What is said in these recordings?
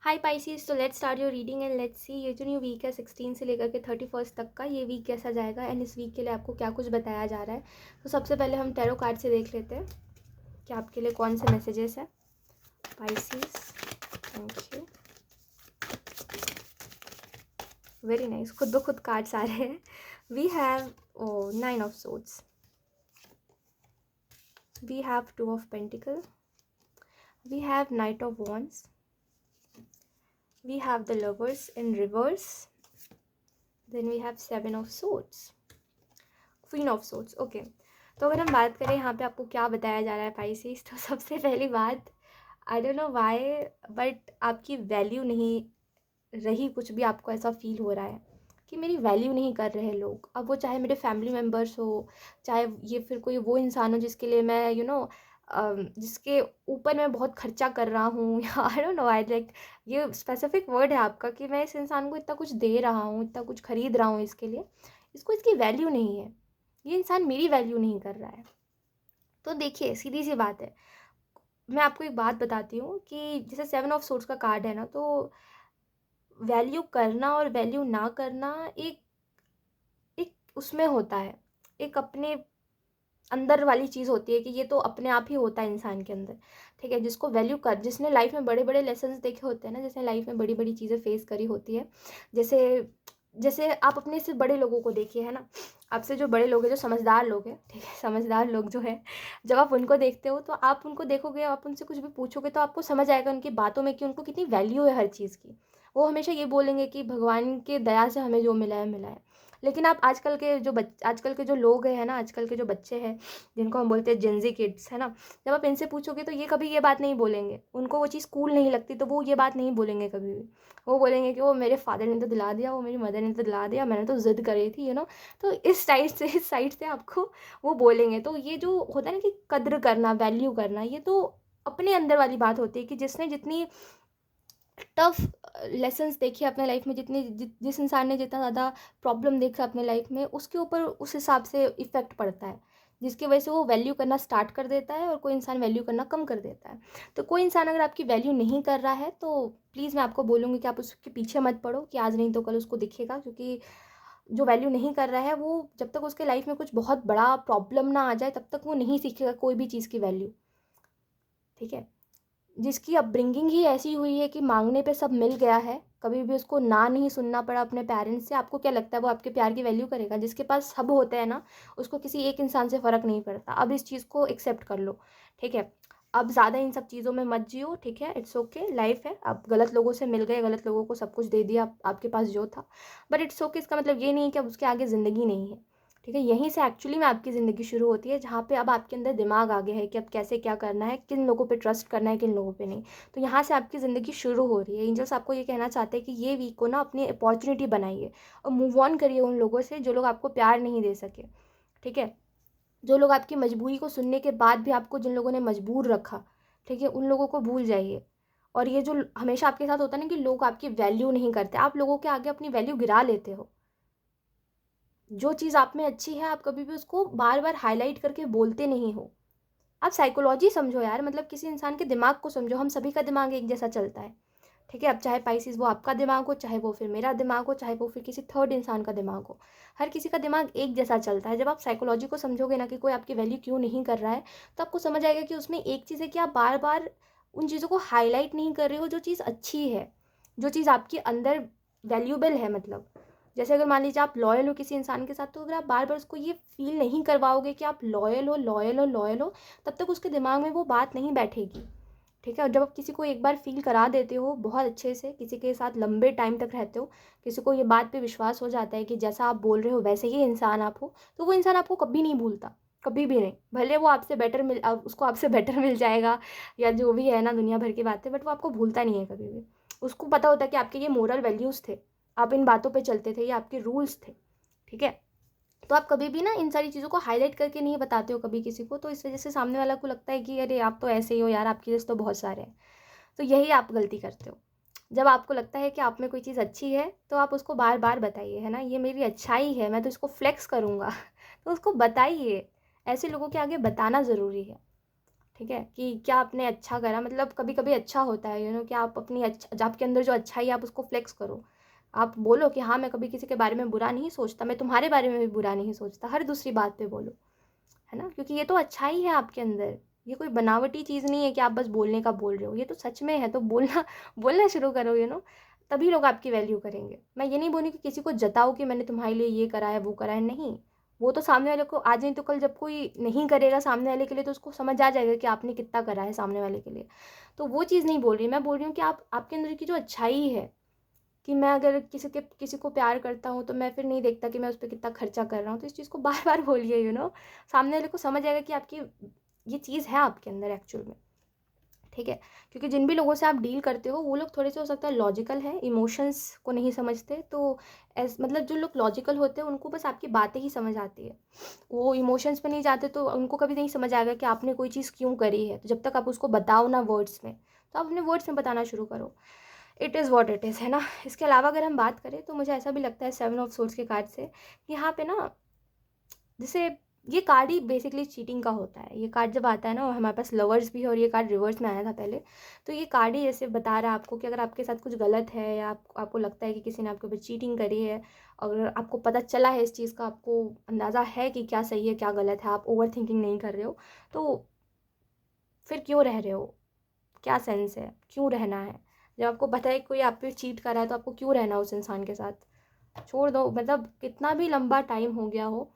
हाय Pisces, तो let's start your reading and let's see ये जो न्यू वीक है 16 से लेकर के 31 तक का, ये वीक कैसा जाएगा एंड इस वीक के लिए आपको क्या कुछ बताया जा रहा है। तो सबसे पहले हम टैरो कार्ड से देख लेते हैं कि आपके लिए कौन से मैसेजेस है Pisces. Thank you, very nice. खुद ब खुद कार्ड्स आ रहे हैं। We have 9 of swords, we have 2 of pentacle, we have knight of wands, we have the lovers in reverse, then we have 7 of swords, queen of swords। Okay, तो अगर हम बात करें यहाँ पे आपको क्या बताया जा रहा है पाइसिस, तो सबसे पहली बात, I don't know why but आपकी वैल्यू नहीं रही। कुछ भी आपको ऐसा फील हो रहा है कि मेरी वैल्यू नहीं कर रहे लोग। अब वो चाहे मेरे फैमिली मेम्बर्स हो, चाहे ये फिर कोई वो इंसान हो जिसके लिए मैं जिसके ऊपर मैं बहुत खर्चा कर रहा हूँ या I don't know, I like ये स्पेसिफिक वर्ड है आपका कि मैं इस इंसान को इतना कुछ दे रहा हूँ, इतना कुछ खरीद रहा हूँ इसके लिए, इसको इसकी वैल्यू नहीं है, ये इंसान मेरी वैल्यू नहीं कर रहा है। तो देखिए, सीधी सी बात है, मैं आपको एक बात बताती हूँ कि जैसे 7 ऑफ सोर्ड्स का कार्ड है ना, तो वैल्यू करना और वैल्यू ना करना एक एक उसमें होता है, एक अपने अंदर वाली चीज़ होती है कि ये तो अपने आप ही होता है इंसान के अंदर। ठीक है, जिसको वैल्यू कर, जिसने लाइफ में बड़े बड़े लेसन्स देखे होते हैं ना, जिसने लाइफ में बड़ी बड़ी चीज़ें फेस करी होती है, जैसे जैसे आप अपने से बड़े लोगों को देखिए, है ना, आपसे जो बड़े लोग हैं, जो समझदार लोग हैं, ठीक है, समझदार लोग जो है, जब आप उनको देखते हो तो आप उनको देखोगे, आप उनसे कुछ भी पूछोगे तो आपको समझ आएगा उनकी बातों में कि उनको कितनी वैल्यू है हर चीज़ की। वो हमेशा ये बोलेंगे कि भगवान के दया से हमें जो मिला है मिला है। लेकिन आप आजकल के जो लोग हैं ना, आजकल के जो बच्चे हैं, जिनको हम बोलते हैं जेनजी किड्स, है ना, जब आप इनसे पूछोगे तो ये कभी ये बात नहीं बोलेंगे। उनको वो चीज़ कूल नहीं लगती तो वो ये बात नहीं बोलेंगे कभी भी। वो बोलेंगे कि वो मेरे फादर ने तो दिला दिया, वो मेरी मदर ने तो दिला दिया, मैंने तो ज़िद करी थी, तो इस साइड से आपको वो बोलेंगे। तो ये जो होता है ना कि कद्र करना, वैल्यू करना, ये तो अपने अंदर वाली बात होती है कि जिसने जितनी टफ लेसन्स देखे अपने लाइफ में, जिस इंसान ने जितना ज़्यादा प्रॉब्लम देखा अपने लाइफ में, उसके ऊपर उस हिसाब से इफ़ेक्ट पड़ता है, जिसकी वजह से वो वैल्यू करना स्टार्ट कर देता है और कोई इंसान वैल्यू करना कम कर देता है। तो कोई इंसान अगर आपकी वैल्यू नहीं कर रहा है तो प्लीज़ मैं आपको बोलूँगी कि आप उसके पीछे मत पड़ो कि आज नहीं तो कल उसको दिखेगा, क्योंकि जो वैल्यू नहीं कर रहा है वो जब तक उसके लाइफ में कुछ बहुत बड़ा प्रॉब्लम ना आ जाए तब तक वो नहीं सीखेगा कोई भी चीज़ की वैल्यू। ठीक है, जिसकी अपब्रिंगिंग ही ऐसी हुई है कि मांगने पे सब मिल गया है, कभी भी उसको ना नहीं सुनना पड़ा अपने पेरेंट्स से, आपको क्या लगता है वो आपके प्यार की वैल्यू करेगा? जिसके पास सब होता है ना, उसको किसी एक इंसान से फ़र्क नहीं पड़ता। अब इस चीज़ को एक्सेप्ट कर लो, ठीक है? अब ज़्यादा इन सब चीज़ों में मत जियो, ठीक है? इट्स ओके, लाइफ है। अब गलत लोगों से मिल गए, गलत लोगों को सब कुछ दे दिया आपके पास जो था, बट इट्स ओके। इसका मतलब ये नहीं है कि अब उसके आगे ज़िंदगी नहीं है। ठीक है, यहीं से एक्चुअली में आपकी ज़िंदगी शुरू होती है, जहाँ पे अब आपके अंदर दिमाग आ गया है कि अब कैसे क्या करना है, किन लोगों पे ट्रस्ट करना है, किन लोगों पे नहीं। तो यहाँ से आपकी ज़िंदगी शुरू हो रही है। एंजल्स आपको ये कहना चाहते हैं कि ये वीक को ना अपनी अपॉर्चुनिटी बनाइए और मूव ऑन करिए उन लोगों से जो लोग आपको प्यार नहीं दे सके। ठीक है, जो लोग आपकी मजबूरी को सुनने के बाद भी आपको, जिन लोगों ने मजबूर रखा, ठीक है, उन लोगों को भूल जाइए। और ये जो हमेशा आपके साथ होता है ना कि लोग आपकी वैल्यू नहीं करते, आप लोगों के आगे अपनी वैल्यू गिरा लेते हो। जो चीज़ आप में अच्छी है आप कभी भी उसको बार बार हाईलाइट करके बोलते नहीं हो। आप साइकोलॉजी समझो यार, मतलब किसी इंसान के दिमाग को समझो। हम सभी का दिमाग एक जैसा चलता है, ठीक है? अब चाहे पाइसिस वो आपका दिमाग हो, चाहे वो फिर मेरा दिमाग हो, चाहे वो फिर किसी थर्ड इंसान का दिमाग हो, हर किसी का दिमाग एक जैसा चलता है। जब आप साइकोलॉजी को समझोगे ना कि कोई आपकी वैल्यू क्यों नहीं कर रहा है, तो आपको समझ आएगा कि उसमें एक चीज़ है कि आप बार बार उन चीज़ों को हाईलाइट नहीं कर रहे हो जो चीज़ अच्छी है, जो चीज़ आपके अंदर वैल्यूबल है। मतलब जैसे अगर मान लीजिए आप लॉयल हो किसी इंसान के साथ, तो अगर आप बार बार उसको ये फील नहीं करवाओगे कि आप लॉयल हो, लॉयल हो, लॉयल हो, तब तक उसके दिमाग में वो बात नहीं बैठेगी। ठीक है, और जब आप किसी को एक बार फील करा देते हो बहुत अच्छे से, किसी के साथ लंबे टाइम तक रहते हो, किसी को ये बात पे विश्वास हो जाता है कि जैसा आप बोल रहे हो वैसे ही इंसान आप हो, तो वो इंसान आपको कभी नहीं भूलता, कभी भी नहीं। भले वो आपसे बेटर उसको आपसे बेटर मिल जाएगा या जो भी है ना दुनिया भर की बातें, बट वो आपको भूलता नहीं है कभी भी। उसको पता होता है कि आपके ये मोरल वैल्यूज़ थे, आप इन बातों पे चलते थे, ये आपके रूल्स थे। ठीक है, तो आप कभी भी ना इन सारी चीज़ों को हाईलाइट करके नहीं बताते हो कभी किसी को, तो इस वजह से सामने वाला को लगता है कि अरे आप तो ऐसे ही हो यार, आपके जैसे तो बहुत सारे हैं। तो यही आप गलती करते हो। जब आपको लगता है कि आप में कोई चीज़ अच्छी है तो आप उसको बार बार बताइए, है ना, ये मेरी अच्छाई है, मैं तो इसको फ्लेक्स करूँगा तो उसको बताइए। ऐसे लोगों के आगे बताना ज़रूरी है। ठीक है, कि क्या आपने अच्छा करा, मतलब कभी कभी अच्छा होता है कि आप अपनी अच्छा, आपके अंदर जो अच्छाई है आप उसको फ्लेक्स करो। आप बोलो कि हाँ मैं कभी किसी के बारे में बुरा नहीं सोचता, मैं तुम्हारे बारे में भी बुरा नहीं सोचता, हर दूसरी बात पे बोलो, है ना, क्योंकि ये तो अच्छाई है आपके अंदर। ये कोई बनावटी चीज़ नहीं है कि आप बस बोलने का बोल रहे हो, ये तो सच में है। तो बोलना बोलना शुरू करो, तभी लोग आपकी वैल्यू करेंगे। मैं ये नहीं बोलूँ कि किसी को जताओ कि मैंने तुम्हारे लिए ये करा है वो करा है, नहीं। वो तो सामने वाले को आज नहीं तो कल जब कोई नहीं करेगा सामने वाले के लिए, तो उसको समझ आ जाएगा कि आपने कितना करा है सामने वाले के लिए। तो वो चीज़ नहीं बोल रही मैं, बोल रही हूँ कि आप आपके अंदर की जो अच्छाई है, कि मैं अगर किसी को प्यार करता हूँ तो मैं फिर नहीं देखता कि मैं उस पर कितना खर्चा कर रहा हूँ। तो इस चीज़ को बार बार बोलिए, सामने वाले को समझ आएगा कि आपकी ये चीज़ है आपके अंदर एक्चुअल में, ठीक है। क्योंकि जिन भी लोगों से आप डील करते हो वो लोग थोड़े से हो सकता है लॉजिकल है, इमोशंस को नहीं समझते। तो मतलब जो लोग लॉजिकल होते हैं उनको बस आपकी बातें ही समझ आती है, वो इमोशंस पे नहीं जाते, तो उनको कभी नहीं समझ आएगा कि आपने कोई चीज़ क्यों करी है। तो जब तक आप उसको बताओ ना वर्ड्स में, तो आप अपने वर्ड्स में बताना शुरू करो। It is what it is, है ना। इसके अलावा अगर हम बात करें तो मुझे ऐसा भी लगता है 7 ऑफ सोर्ड्स के कार्ड से, कि यहाँ पे ना, जैसे ये कार्ड ही बेसिकली चीटिंग का होता है। ये कार्ड जब आता है ना, हमारे पास लवर्स भी है और ये कार्ड रिवर्स में आया था पहले, तो ये कार्ड ही जैसे बता रहा है आपको कि अगर आपके साथ कुछ गलत है, या आपको लगता है कि किसी ने आपके ऊपर चीटिंग करी है, अगर आपको पता चला है इस चीज़ का, आपको अंदाज़ा है कि क्या सही है क्या गलत है, आप ओवर थिंकिंग नहीं कर रहे हो, तो फिर क्यों रह रहे हो, क्या सेंस है, क्यों रहना है। जब आपको पता है कोई आप पे चीट कर रहा है, तो आपको क्यों रहना उस इंसान के साथ, छोड़ दो। मतलब कितना भी लंबा टाइम हो गया हो,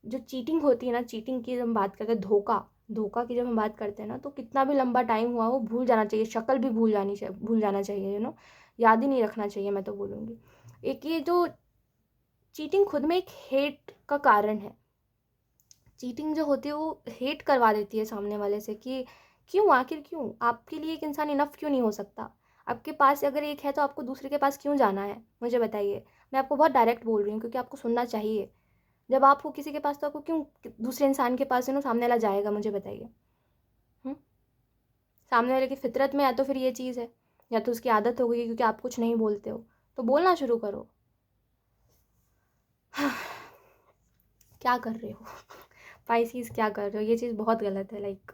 जो चीटिंग होती है ना, चीटिंग की जब हम बात करते हैं, धोखा धोखा की जब हम बात करते हैं ना, तो कितना भी लंबा टाइम हुआ हो भूल जाना चाहिए, शक्ल भी भूल जाना चाहिए, याद ही नहीं रखना चाहिए, मैं तो बोलूँगी। एक ये जो चीटिंग खुद में एक हेट का कारण है। चीटिंग जो होती है वो हेट करवा देती है सामने वाले से, कि क्यों, आखिर क्यों, आपके लिए एक इंसान इनफ क्यों नहीं हो सकता। आपके पास अगर एक है तो आपको दूसरे के पास क्यों जाना है, मुझे बताइए। मैं आपको बहुत डायरेक्ट बोल रही हूँ क्योंकि आपको सुनना चाहिए। जब आप हो किसी के पास तो आपको क्यों दूसरे इंसान के पास सामने वाला जाएगा, मुझे बताइए। सामने वाले की फितरत में या तो फिर ये चीज़ है, या तो उसकी आदत हो गई क्योंकि आप कुछ नहीं बोलते हो। तो बोलना शुरू करो। क्या कर रहे हो पाइसीज, क्या कर रहे हो, ये चीज़ बहुत गलत है। लाइक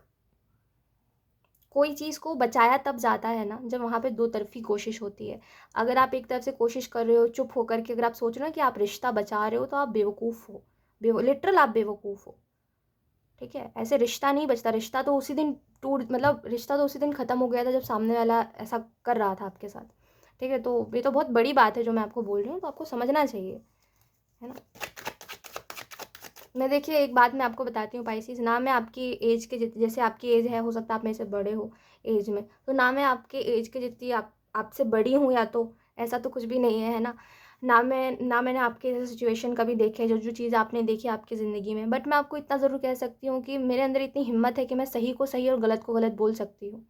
कोई चीज़ को बचाया तब जाता है ना जब वहाँ पे दो तरफ़ी कोशिश होती है। अगर आप एक तरफ से कोशिश कर रहे हो चुप होकर के, अगर आप सोच रहे हो कि आप रिश्ता बचा रहे हो, तो आप बेवकूफ़ हो। लिटरल आप बेवकूफ़ हो, ठीक है। ऐसे रिश्ता नहीं बचता। रिश्ता तो उसी दिन मतलब रिश्ता तो उसी दिन ख़त्म हो गया था जब सामने वाला ऐसा कर रहा था आपके साथ, ठीक है। तो ये तो बहुत बड़ी बात है जो मैं आपको बोल रही हूँ, तो आपको समझना चाहिए, है ना। मैं देखिए एक बात मैं आपको बताती हूँ पाइसेस, ना मैं आपकी एज के जैसे आपकी एज है, हो सकता है आप मेरे से बड़े हो एज में, तो ना मैं आपके एज के जितनी आपसे बड़ी हूँ, या तो ऐसा तो कुछ भी नहीं है, है ना। ना मैंने आपके जैसे सिचुएशन कभी देखे, जो जो चीज़ आपने देखी आपकी ज़िंदगी में, बट मैं आपको इतना ज़रूर कह सकती हूँ कि मेरे अंदर इतनी हिम्मत है कि मैं सही को सही और गलत को गलत बोल सकती हूँ।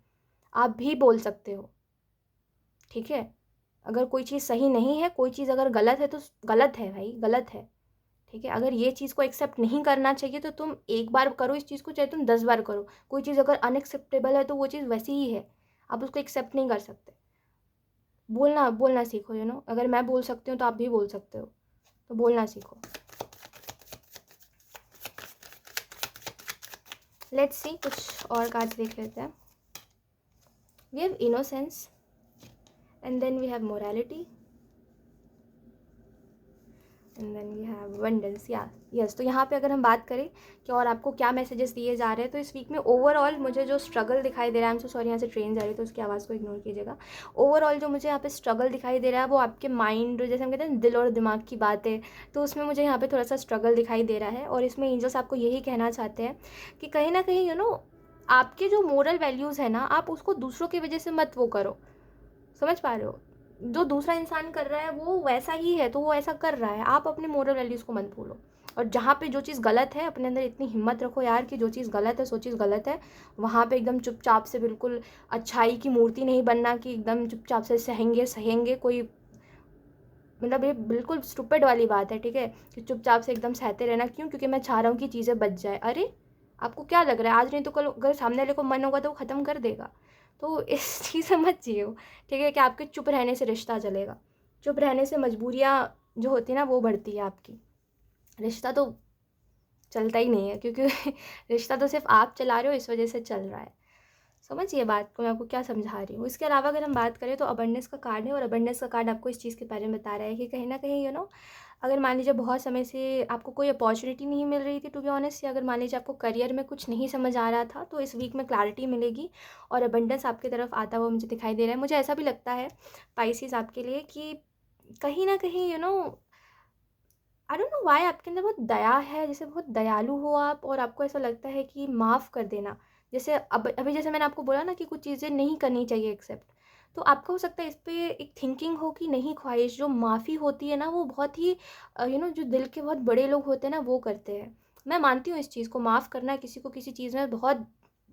आप भी बोल सकते हो, ठीक है। अगर कोई चीज़ सही नहीं है, कोई चीज़ अगर गलत है तो गलत है भाई, गलत है, ठीक है। अगर ये चीज़ को एक्सेप्ट नहीं करना चाहिए तो तुम एक बार करो इस चीज़ को, चाहे तुम 10 बार करो। कोई चीज़ अगर अनएक्सेप्टेबल है तो वो चीज़ वैसी ही है, आप उसको एक्सेप्ट नहीं कर सकते। बोलना बोलना सीखो, अगर मैं बोल सकती हूँ तो आप भी बोल सकते हो, तो बोलना सीखो। लेट्स सी, कुछ और कार्ड्स देख लेते हैं। We have innocence and then we have morality and then we have wonders, या यस। तो यहाँ पे अगर हम बात करें कि और आपको क्या मैसेजेस दिए जा रहे हैं, तो इस वीक में ओवरऑल मुझे जो स्ट्रगल दिखाई दे रहा है, आई एम सो सॉरी, यहाँ से ट्रेन जा रही है तो उसकी आवाज़ को इग्नोर कीजिएगा। ओवरऑल जो मुझे यहाँ पे स्ट्रगल दिखाई दे रहा है वो आपके माइंड, जैसे हम कहते हैं दिल और दिमाग की बात है, तो उसमें मुझे यहाँ पे थोड़ा सा स्ट्रगल दिखाई दे रहा है। और इसमें एंजल्स आपको यही कहना चाहते हैं कि कहीं ना कहीं आपके जो मोरल वैल्यूज़ है ना, आप उसको दूसरों की वजह से मत वो करो, समझ पा रहे हो। जो दूसरा इंसान कर रहा है वो वैसा ही है, तो वो ऐसा कर रहा है, आप अपने मोरल वैल्यूज़ को मत भूलो। और जहाँ पे जो चीज़ गलत है, अपने अंदर इतनी हिम्मत रखो यार कि जो चीज़ गलत है सो चीज़ गलत है, वहाँ पे एकदम चुपचाप से, बिल्कुल अच्छाई की मूर्ति नहीं बनना कि एकदम चुपचाप से सहेंगे कोई, मतलब ये बिल्कुल स्टूपिड वाली बात है, ठीक है, कि चुपचाप से एकदम सहते रहना। क्यों? क्योंकि मैं चाह रहा हूँ कि चीज़ें बच जाए। अरे आपको क्या लग रहा है, आज नहीं तो कल अगर सामने वाले को मन होगा तो वो ख़त्म कर देगा। तो इस चीज़ से मत जियो, ठीक है, कि आपके चुप रहने से रिश्ता चलेगा। चुप रहने से मजबूरियाँ जो होती है ना वो बढ़ती है आपकी, रिश्ता तो चलता ही नहीं है, क्योंकि रिश्ता तो सिर्फ आप चला रहे हो, इस वजह से चल रहा है। समझिए बात को, मैं आपको क्या समझा रही हूँ। इसके अलावा अगर हम बात करें तो अबंडेंस का कार्ड है, और अबंडेंस का कार्ड आपको इस चीज़ के बारे में बता रहा है कि कहीं ना कहीं अगर मान लीजिए बहुत समय से आपको कोई अपॉर्चुनिटी नहीं मिल रही थी टू बी ऑनेस्ट, या अगर मान लीजिए आपको करियर में कुछ नहीं समझ आ रहा था, तो इस वीक में क्लैरिटी मिलेगी और अबंडेंस आपकी तरफ आता हुआ मुझे दिखाई दे रहा है। मुझे ऐसा भी लगता है पाइसेस आपके लिए कि कहीं ना कहीं आई डोंट नो व्हाई आपके अंदर बहुत दया है, जैसे बहुत दयालु हो आप, और आपको ऐसा लगता है कि माफ़ कर देना। जैसे अब अभी जैसे मैंने आपको बोला ना कि कुछ चीज़ें नहीं करनी चाहिए एक्सेप्ट, तो आपका हो सकता है इस पे एक थिंकिंग हो कि नहीं, ख्वाहिश जो माफ़ी होती है ना वो बहुत ही जो दिल के बहुत बड़े लोग होते हैं ना वो करते हैं। मैं मानती हूँ इस चीज़ को, माफ़ करना किसी को किसी चीज़ में बहुत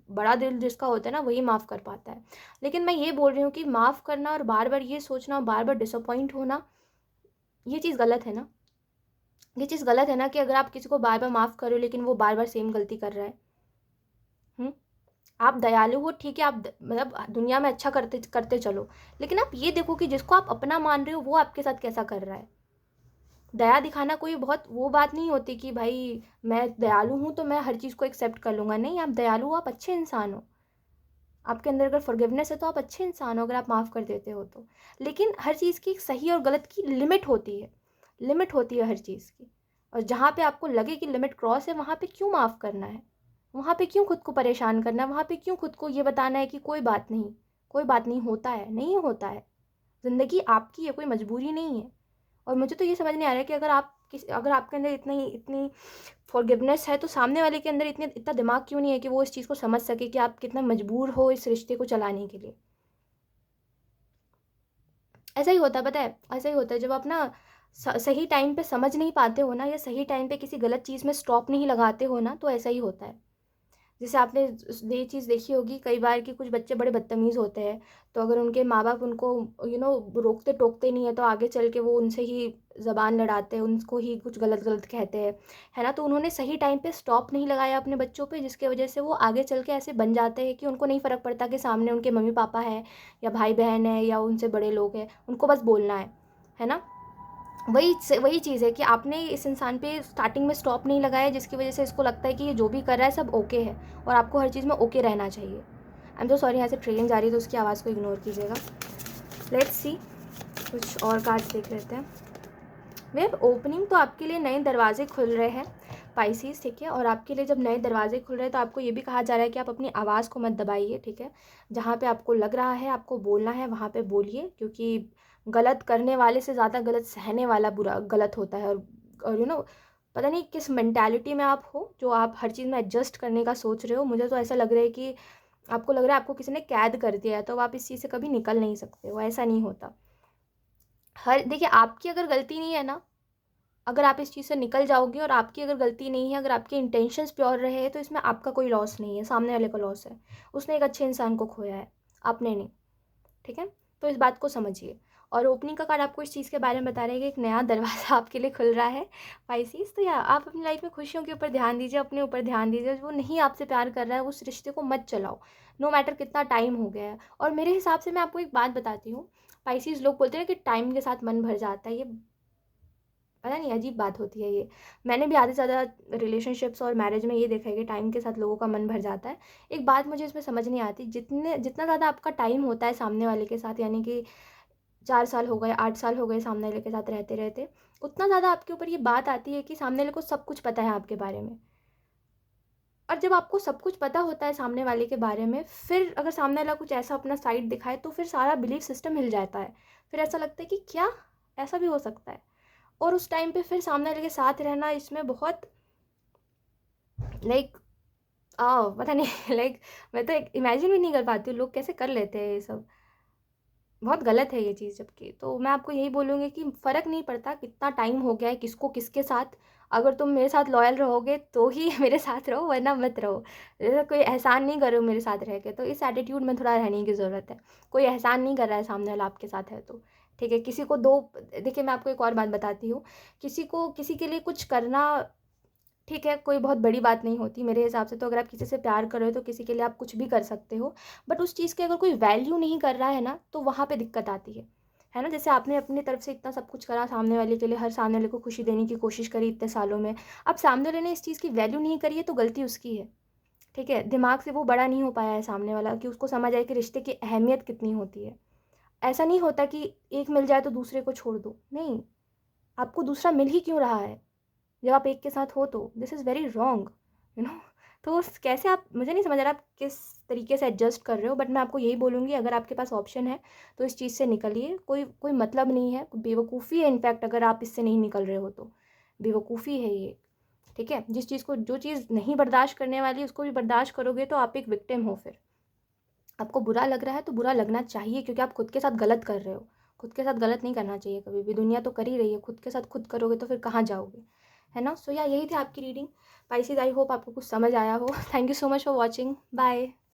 बड़ा दिल जिसका होता है ना वही माफ़ कर पाता है। लेकिन मैं ये बोल रही हूँ कि माफ़ करना और बार बार ये सोचना और बार बार डिसअपॉइंट होना, ये चीज़ गलत है ना। ये चीज़ गलत है ना कि अगर आप किसी को बार बार माफ़ कर रहे हो लेकिन वो बार बार सेम गलती कर रहा है। आप दयालु हो, ठीक है, आप मतलब दुनिया में अच्छा करते करते चलो, लेकिन आप ये देखो कि जिसको आप अपना मान रहे हो वो आपके साथ कैसा कर रहा है। दया दिखाना कोई बहुत वो बात नहीं होती कि भाई मैं दयालु हूँ तो मैं हर चीज़ को एक्सेप्ट कर लूँगा। नहीं, आप दयालु हो, आप अच्छे इंसान हो, आपके अंदर अगर फॉरगिवनेस है तो आप अच्छे इंसान हो अगर आप माफ़ कर देते हो तो। लेकिन हर चीज़ की एक सही और गलत की लिमिट होती है, लिमिट होती है हर चीज़ की। और जहाँ पे आपको लगे कि लिमिट क्रॉस है वहाँ पे क्यों माफ़ करना है, वहाँ पे क्यों खुद को परेशान करना है, वहाँ पे क्यों खुद को ये बताना है कि कोई बात नहीं, कोई बात नहीं, होता है, नहीं होता है। ज़िंदगी आपकी है, कोई मजबूरी नहीं है। और मुझे तो ये समझ नहीं आ रहा है कि अगर आपके अंदर इतनी इतनी फॉरगिवनेस है तो सामने वाले के अंदर इतना दिमाग क्यों नहीं है कि वो इस चीज़ को समझ सके कि आप कितना मजबूर हो इस रिश्ते को चलाने के लिए। ऐसा ही होता है, पता है, ऐसा ही होता है जब आप ना सही टाइम पे समझ नहीं पाते हो ना, या सही टाइम पे किसी गलत चीज़ में स्टॉप नहीं लगाते हो ना, तो ऐसा ही होता है। जैसे आपने ये चीज़ देखी होगी कई बार कि कुछ बच्चे बड़े बदतमीज़ होते हैं, तो अगर उनके माँ बाप उनको रोकते टोकते नहीं है तो आगे चल के वो उनसे ही ज़बान लड़ाते हैं, उनको ही कुछ गलत गलत कहते हैं, है ना। तो उन्होंने सही टाइम पे स्टॉप नहीं लगाया अपने बच्चों पे, जिसकी वजह से वो आगे चल के ऐसे बन जाते हैं कि उनको नहीं फ़र्क पड़ता कि सामने उनके मम्मी पापा है या भाई बहन है या उनसे बड़े लोग हैं, उनको बस बोलना है ना। वही चीज़ है कि आपने इस इंसान पे स्टार्टिंग में स्टॉप नहीं लगाया, जिसकी वजह से इसको लगता है कि ये जो भी कर रहा है सब ओके है, और आपको हर चीज़ में ओके रहना चाहिए। आई एम तो सॉरी, यहाँ से ट्रेन जा रही है तो उसकी आवाज़ को इग्नोर कीजिएगा। लेट्स सी, कुछ और कार्ड्स देख लेते हैं। वेब ओपनिंग, तो आपके लिए नए दरवाजे खुल रहे हैं पाइसेस, ठीक है। और आपके लिए जब नए दरवाजे खुल रहे हैं तो आपको ये भी कहा जा रहा है कि आप अपनी आवाज़ को मत दबाइए, ठीक है। जहाँ पे आपको लग रहा है आपको बोलना है वहाँ पे बोलिए, क्योंकि गलत करने वाले से ज़्यादा गलत सहने वाला बुरा गलत होता है। और पता नहीं किस मेंटालिटी में आप हो जो आप हर चीज़ में एडजस्ट करने का सोच रहे हो। मुझे तो ऐसा लग रहा है कि आपको लग रहा है आपको किसी ने कैद कर दिया है, तो आप इस चीज़ से कभी निकल नहीं सकते हो। ऐसा नहीं होता। देखिए, आपकी अगर गलती नहीं है ना, अगर आप इस चीज़ से निकल जाओगे और आपकी अगर गलती नहीं है, अगर आपके इंटेंशंस प्योर रहे हैं, तो इसमें आपका कोई लॉस नहीं है, सामने वाले का लॉस है। उसने एक अच्छे इंसान को खोया है, आपने नहीं, ठीक है। तो इस बात को समझिए। और ओपनिंग का कार्ड आपको इस चीज़ के बारे में बता रहा है कि एक नया दरवाज़ा आपके लिए खुल रहा है पाइसेस। तो या आप अपनी लाइफ में खुशियों के ऊपर ध्यान दीजिए, अपने ऊपर ध्यान दीजिए। जो नहीं आपसे प्यार कर रहा है उस रिश्ते को मत चलाओ, नो मैटर कितना टाइम हो गया है। और मेरे हिसाब से मैं आपको एक बात बताती हूँ, पाइसेस लोग बोलते हैं कि टाइम के साथ मन भर जाता है, ये पता नहीं अजीब बात होती है ये। मैंने भी आधे से ज़्यादा रिलेशनशिप्स और मैरिज में ये देखा है कि टाइम के साथ लोगों का मन भर जाता है। एक बात मुझे इसमें समझ नहीं आती, जितना ज़्यादा आपका टाइम होता है सामने वाले के साथ, यानी कि 4 साल हो गए, 8 साल हो गए सामने वाले के साथ रहते-रहते, उतना ज़्यादा आपके ऊपर ये बात आती है कि सामने वाले को सब कुछ पता है आपके बारे में। और जब आपको सब कुछ पता होता है सामने वाले के बारे में, फिर अगर सामने वाला कुछ ऐसा अपना साइड दिखाए तो फिर सारा बिलीफ सिस्टम हिल जाता है। फिर ऐसा लगता है कि क्या? ऐसा भी हो सकता है? और उस टाइम पे फिर सामने वाले के साथ रहना इसमें बहुत लाइक पता नहीं लाइक मैं तो इमेजिन भी नहीं कर पाती हूँ लोग कैसे कर लेते हैं ये सब। बहुत गलत है ये चीज़ जबकि। तो मैं आपको यही बोलूँगी कि फ़र्क नहीं पड़ता कितना टाइम हो गया है, किसको किसके साथ। अगर तुम मेरे साथ लॉयल रहोगे तो ही मेरे साथ रहो, वरना मत रहो। जैसे कोई एहसान नहीं कर रहे हो मेरे साथ रह के, तो इस एटीट्यूड में थोड़ा रहने की ज़रूरत है। कोई एहसान नहीं कर रहा है सामने वाला आपके साथ है तो, ठीक है। किसी को दो देखिए, मैं आपको एक और बात बताती हूँ। किसी के लिए कुछ करना, ठीक है, कोई बहुत बड़ी बात नहीं होती मेरे हिसाब से। तो अगर आप किसी से प्यार कर रहे हो तो किसी के लिए आप कुछ भी कर सकते हो, बट उस चीज़ की अगर कोई वैल्यू नहीं कर रहा है ना, तो वहाँ पे दिक्कत आती है ना। जैसे आपने अपनी तरफ से इतना सब कुछ करा सामने वाले के लिए, हर सामने वाले को खुशी देने की कोशिश करी इतने सालों में, अब सामने वाले ने इस चीज़ की वैल्यू नहीं करी है तो गलती उसकी है, ठीक है, दिमाग से वो बड़ा नहीं हो पाया है सामने वाला कि उसको समझ आए कि रिश्ते की अहमियत कितनी होती है। ऐसा नहीं होता कि एक मिल जाए तो दूसरे को छोड़ दो, नहीं, आपको दूसरा मिल ही क्यों रहा है जब आप एक के साथ हो तो? This is very wrong, you know. तो कैसे आप, मुझे नहीं समझ आ रहा आप किस तरीके से एडजस्ट कर रहे हो, बट मैं आपको यही बोलूँगी अगर आपके पास ऑप्शन है तो इस चीज़ से निकलिए। कोई कोई मतलब नहीं है, बेवकूफ़ी है इनफैक्ट अगर आप इससे नहीं निकल रहे हो तो, बेवकूफ़ी है ये। ठीक है, जिस चीज़ को, जो चीज़ नहीं बर्दाश्त करने वाली उसको भी बर्दाश्त करोगे तो आप एक विक्टिम हो। फिर आपको बुरा लग रहा है तो बुरा लगना चाहिए, क्योंकि आप खुद के साथ गलत कर रहे हो। खुद के साथ गलत नहीं करना चाहिए कभी भी, दुनिया तो कर ही रही है, खुद के साथ खुद करोगे तो फिर कहाँ जाओगे, है ना। सो या यही थी आपकी रीडिंग। पाइसेस, आई होप आपको कुछ समझ आया हो। Thank you so much for watching, bye.